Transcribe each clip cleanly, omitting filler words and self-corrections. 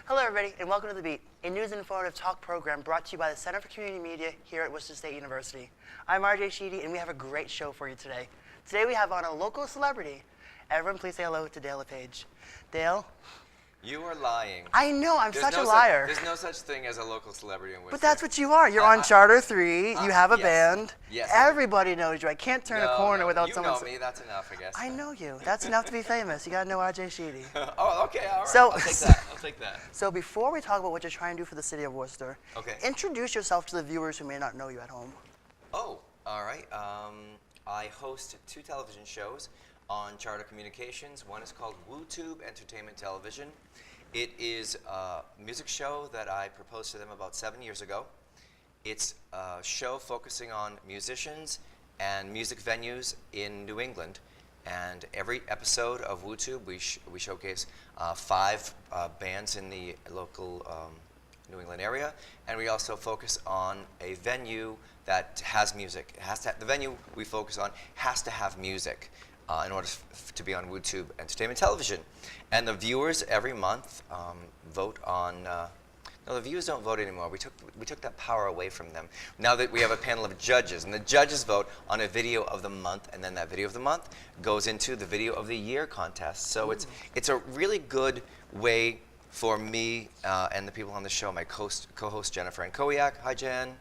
Hello, everybody, and welcome to The Beat, a news and informative talk program brought to you by the Center for Community Media here at Worcester State University. I'm RJ Sheedy, and we have a great show for you today. Today we have on a local celebrity. Everyone please say hello to Dale LePage. Dale? You are lying. I know, I'm such a liar. There's no such thing as a local celebrity in Worcester. But that's what you are. You're on Charter 3, you have a band. Yes. Everybody knows you. I can't turn a corner without someone saying. You know me, that's enough, I guess. I know you. That's enough to be famous. You gotta know RJ Sheedy. Oh, okay, all right. So, I'll take that. I'll take that. So before we talk about what you're trying to do for the city of Worcester, introduce yourself to the viewers who may not know you at home. Oh, all right. I host 2 television shows on Charter Communications. One is called WooTube Entertainment Television. It is a music show that I proposed to them about 7 years ago. It's a show focusing on musicians and music venues in New England. And every episode of WooTube, we showcase 5 bands in the local New England area. And we also focus on a venue that has music. It has to the venue we focus on has to have music. In order to be on WooTube Entertainment Television. And the viewers every month vote on, no, the viewers don't vote anymore. We took that power away from them. Now that we have a panel of judges, and the judges vote on a video of the month, and then that video of the month goes into the video of the year contest. So it's a really good way for me and the people on the show, my co-host Jennifer and Kowiak. Hi, Jen.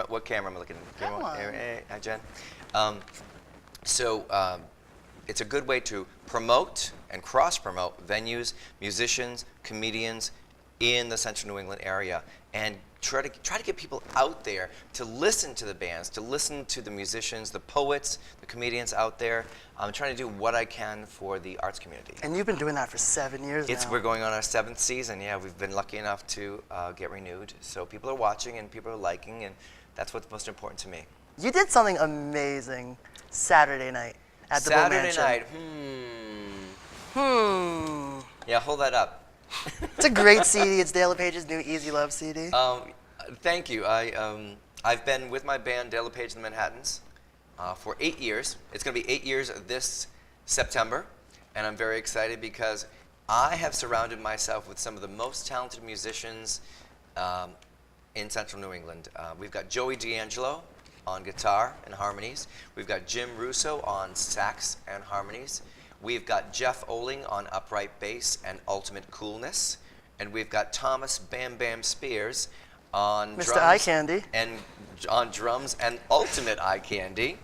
What camera am I looking at? Hi, Jen. It's a good way to promote and cross-promote venues, musicians, comedians in the central New England area, and try to get people out there to listen to the bands, to listen to the musicians, the poets, the comedians out there. I'm trying to do what I can for the arts community. And you've been doing that for 7 years now. We're going on our 7th season. Yeah, we've been lucky enough to get renewed. So people are watching and people are liking, and that's what's most important to me. You did something amazing Saturday night. At the Saturday night. Yeah, hold that up. It's a great CD. It's Dale LePage's new Easy Love CD. Thank you. I've been with my band, Dale LePage and the Manhattans, for 8 years. It's going to be 8 years this September, and I'm very excited because I have surrounded myself with some of the most talented musicians in central New England. We've got Joey D'Angelo on guitar and harmonies. We've got Jim Russo on sax and harmonies. We've got Jeff Oling on upright bass and ultimate coolness. And we've got Thomas Bam Bam Spears on Mr. Eye Candy. And on drums and ultimate eye candy.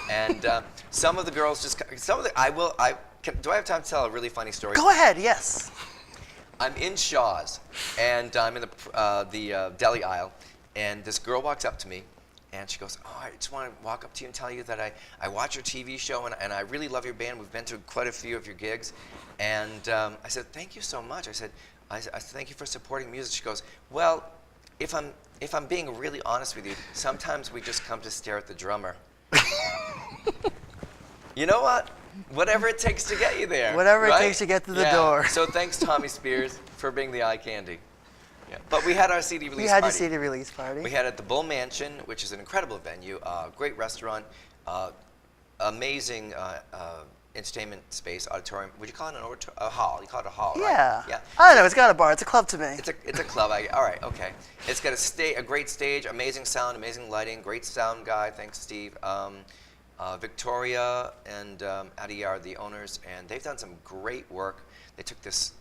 And some of the girls just, do I have time to tell a really funny story? Go ahead, yes. I'm in Shaw's, and I'm in the deli aisle, and this girl walks up to me, and she goes, oh, I just want to walk up to you and tell you that I watch your TV show, and I really love your band. We've been to quite a few of your gigs. And I said, thank you so much. I said, thank you for supporting music. She goes, well, if I'm being really honest with you, sometimes we just come to stare at the drummer. You know what? Whatever it takes to get you there. Whatever it takes to get to the door. So thanks, Tommy Spears, for being the eye candy. Yeah. But we had our CD release party. We had your CD release party. We had it at the Bull Mansion, which is an incredible venue, great restaurant, amazing entertainment space, auditorium. Would you call it a hall? You call it a hall, right? Yeah. I don't know. It's got a bar. It's a club to me. It's a club. All right. Okay. It's got a great stage, amazing sound, amazing lighting, great sound guy. Thanks, Steve. Victoria and Adi are the owners, and they've done some great work. They took this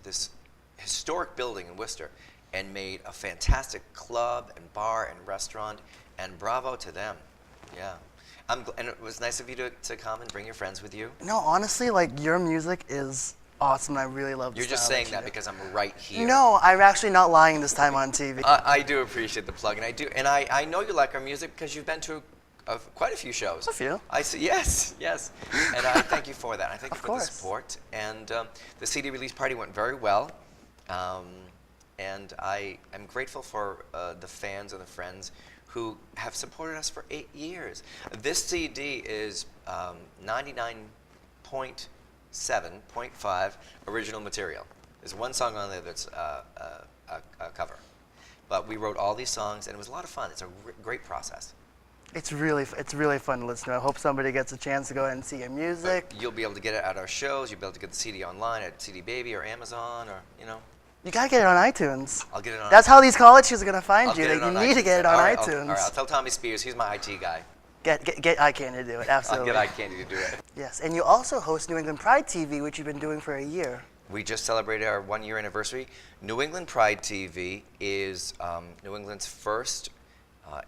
historic building in Worcester and made a fantastic club and bar and restaurant, and bravo to them. Yeah. And it was nice of you to come and bring your friends with you. No, honestly, like, your music is awesome. I really love the You're just saying that because I'm right here. No, I'm actually not lying this time on TV. I do appreciate the plug, and I know you like our music because you've been to quite a few shows. A few. I see. Yes. And I thank you for that. I thank you for the support. And the CD release party went very well. And I am grateful for the fans and the friends who have supported us for 8 years. This CD is 99.7.5 original material. There's one song on there that's a cover. But we wrote all these songs, and it was a lot of fun. It's a great process. It's really fun to listen to. I hope somebody gets a chance to go ahead and see your music. You'll be able to get it at our shows. You'll be able to get the CD online at CD Baby or Amazon, or You gotta get it on iTunes. I'll get it on. That's how these college students are gonna find I'll you. get it That on you need to iTunes. get it on All right, iTunes. all right, I'll tell Tommy Spears. He's my IT guy. Get eye candy to do it. I'll Absolutely. get eye candy to do it. Yes, and you also host New England Pride TV, which you've been doing for a year. We just celebrated our 1-year anniversary. New England Pride TV is New England's first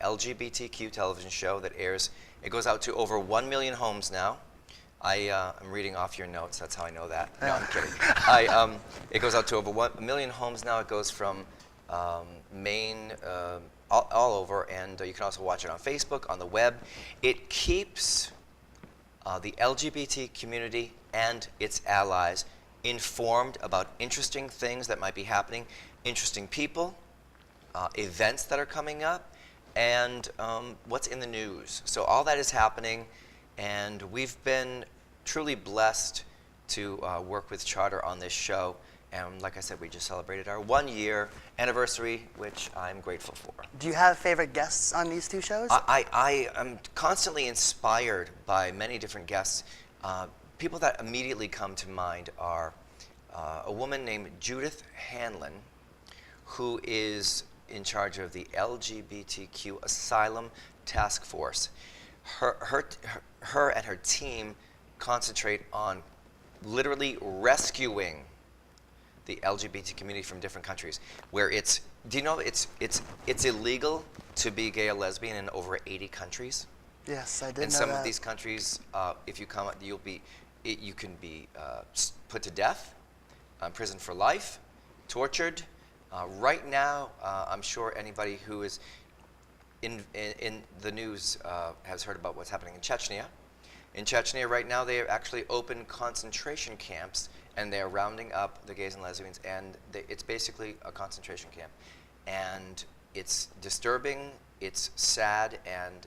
LGBTQ television show that airs. It goes out to over 1 million homes now. I'm reading off your notes. That's how I know that. No, I'm kidding. It goes out to over 1 million homes now. It goes from Maine all over, and you can also watch it on Facebook, on the web. It keeps the LGBT community and its allies informed about interesting things that might be happening, interesting people, events that are coming up, and what's in the news. So all that is happening, and we've been truly blessed to work with Charter on this show. And like I said, we just celebrated our 1-year anniversary, which I'm grateful for. Do you have favorite guests on these two shows? I am constantly inspired by many different guests. People that immediately come to mind are a woman named Judith Hanlon, who is in charge of the LGBTQ Asylum Task Force. Her and her team concentrate on literally rescuing the LGBT community from different countries, where it's illegal to be gay or lesbian in over 80 countries. Yes, I did know In some that. of these countries, if you come, you can be put to death, imprisoned for life, tortured. Right now, I'm sure anybody who is in the news has heard about what's happening in Chechnya. In Chechnya right now, they have actually opened concentration camps, and they're rounding up the gays and lesbians, and it's basically a concentration camp. And it's disturbing, it's sad, and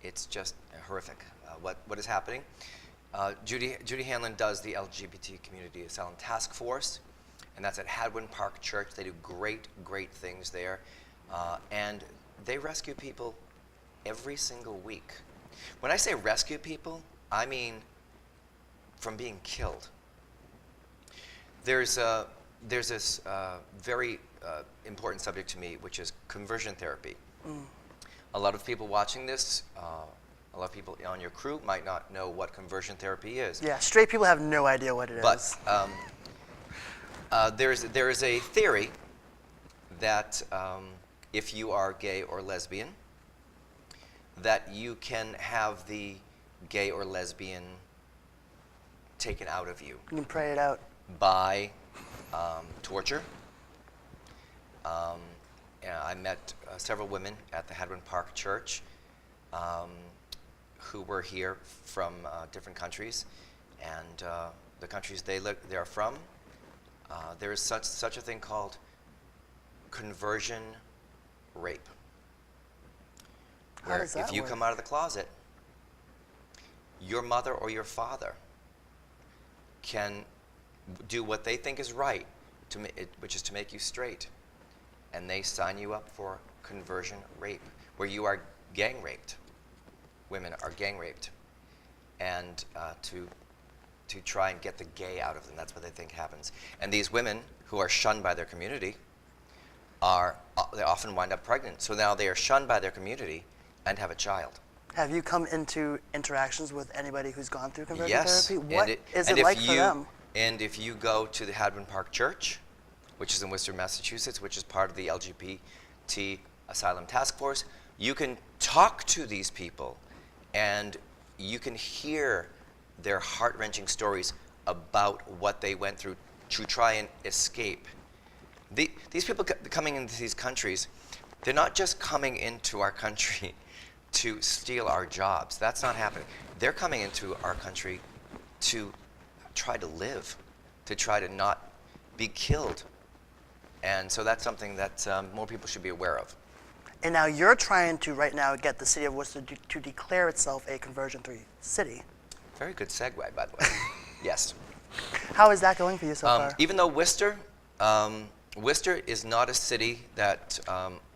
it's just horrific what is happening. Judy Hanlon does the LGBT Community Asylum Task Force, and that's at Hadwin Park Church. They do great things there. And they rescue people every single week. When I say rescue people, I mean from being killed. There's this very important subject to me, which is conversion therapy. A lot of people watching this, a lot of people on your crew might not know what conversion therapy is. Yeah, straight people have no idea what it is. But there is a theory that if you are gay or lesbian, that you can have the gay or lesbian taken out of you. You can pray it out. By torture. I met several women at the Hadwin Park Church who were here from different countries, and the countries they are from, there is such a thing called conversion rape. How does that if you work? come out of the closet, your mother or your father can do what they think is right, which is to make you straight, and they sign you up for conversion rape, where you are gang raped. Women are gang raped, and to try and get the gay out of them. That's what they think happens. And these women who are shunned by their community they often wind up pregnant. So now they are shunned by their community and have a child. Have you come into interactions with anybody who's gone through conversion Yes. therapy? What is and it if like for them? And if you go to the Hadwin Park Church, which is in Worcester, Massachusetts, which is part of the LGBT Asylum Task Force, you can talk to these people, and you can hear their heart-wrenching stories about what they went through to try and escape. These people coming into these countries, they're not just coming into our country to steal our jobs. That's not happening. They're coming into our country to try to live, to try to not be killed. And so that's something that more people should be aware of. And now you're trying to, right now, get the city of Worcester to declare itself a conversion-free city. Very good segue, by the way. Yes. How is that going for you so far? Even though Worcester is not a city that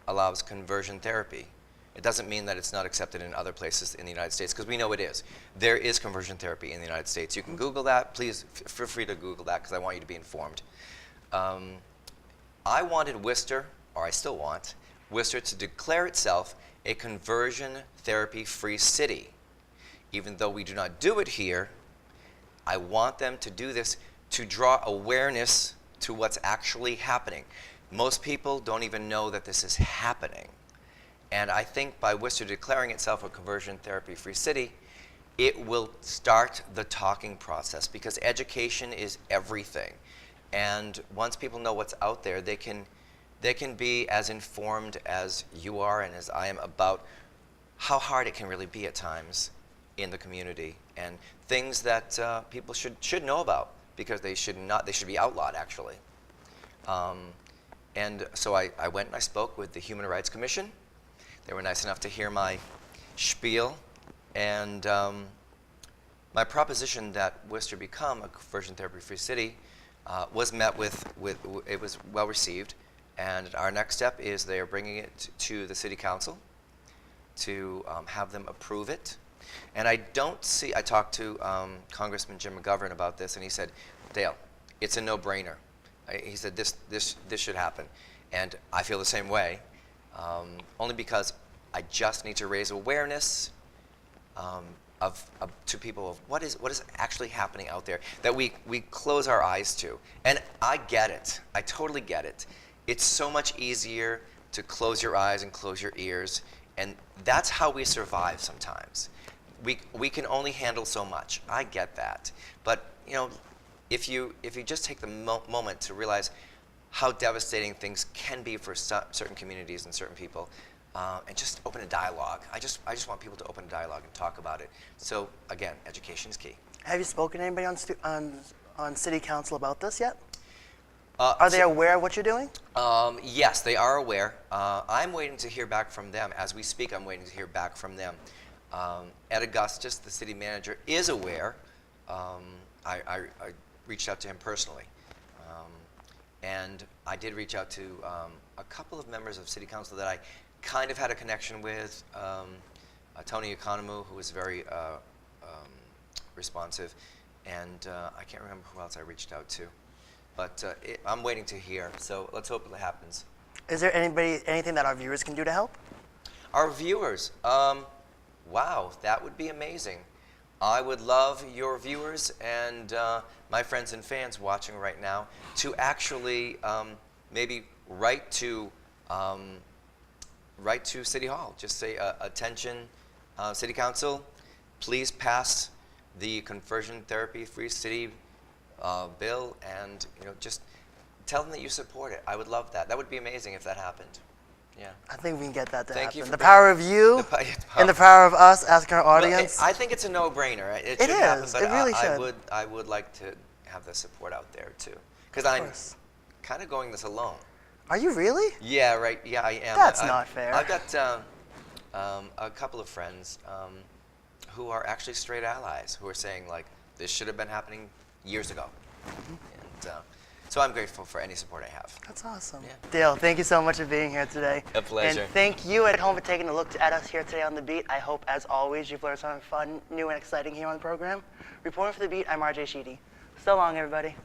allows conversion therapy, it doesn't mean that it's not accepted in other places in the United States, because we know it is. There is conversion therapy in the United States. You can Google that. Please feel free to Google that, because I want you to be informed. I wanted Worcester, or I still want, Worcester to declare itself a conversion therapy-free city. Even though we do not do it here, I want them to do this to draw awareness to what's actually happening. Most people don't even know that this is happening. And I think by Worcester declaring itself a conversion therapy-free city, it will start the talking process, because education is everything. And once people know what's out there, they can be as informed as you are and as I am about how hard it can really be at times in the community, and things that people should know about, because they should be outlawed, actually. And so I went and I spoke with the Human Rights Commission. They were nice enough to hear my spiel, and my proposition that Worcester become a conversion therapy-free city was met with it was well received, and our next step is they are bringing it to the City Council to have them approve it. And I talked to Congressman Jim McGovern about this, and he said, Dale, it's a no-brainer. He said this should happen, and I feel the same way, only because I just need to raise awareness to people of what is actually happening out there that we close our eyes to. And I get it. I totally get it. It's so much easier to close your eyes and close your ears, and that's how we survive sometimes. We can only handle so much. I get that. But you know, if you just take the moment to realize how devastating things can be for certain communities and certain people, and just open a dialogue. I just want people to open a dialogue and talk about it. So again, education is key. Have you spoken to anybody on City Council about this yet? Are they aware of what you're doing? Yes, they are aware. I'm waiting to hear back from them. As we speak, I'm waiting to hear back from them. Ed Augustus, the city manager, is aware. I reached out to him personally. And I did reach out to a couple of members of City Council that I kind of had a connection with. Tony Economou, who was very responsive. And I can't remember who else I reached out to. But I'm waiting to hear, so let's hope it happens. Is there anything that our viewers can do to help? Our viewers, wow, that would be amazing. I would love your viewers and my friends and fans watching right now to actually maybe write to City Hall. Just say, attention, City Council, please pass the conversion therapy-free city bill, and just tell them that you support it. I would love that. That would be amazing if that happened. Yeah. I think we can get that to Thank happen. you for The power of you and the power of us asking our audience. I think it's a no-brainer. It should is. happen, but It really should. I would like to have the support out there too, because I'm kind of going this alone. Are you really? Yeah, right. Yeah, I am. That's not fair. I've got a couple of friends who are actually straight allies who are saying, like, this should have been happening years ago. And so I'm grateful for any support I have. That's awesome. Yeah. Dale, thank you so much for being here today. A pleasure. And thank you at home for taking a look at us here today on The Beat. I hope, as always, you've learned something fun, new, and exciting here on the program. Reporting for The Beat, I'm RJ Sheedy. So long, everybody.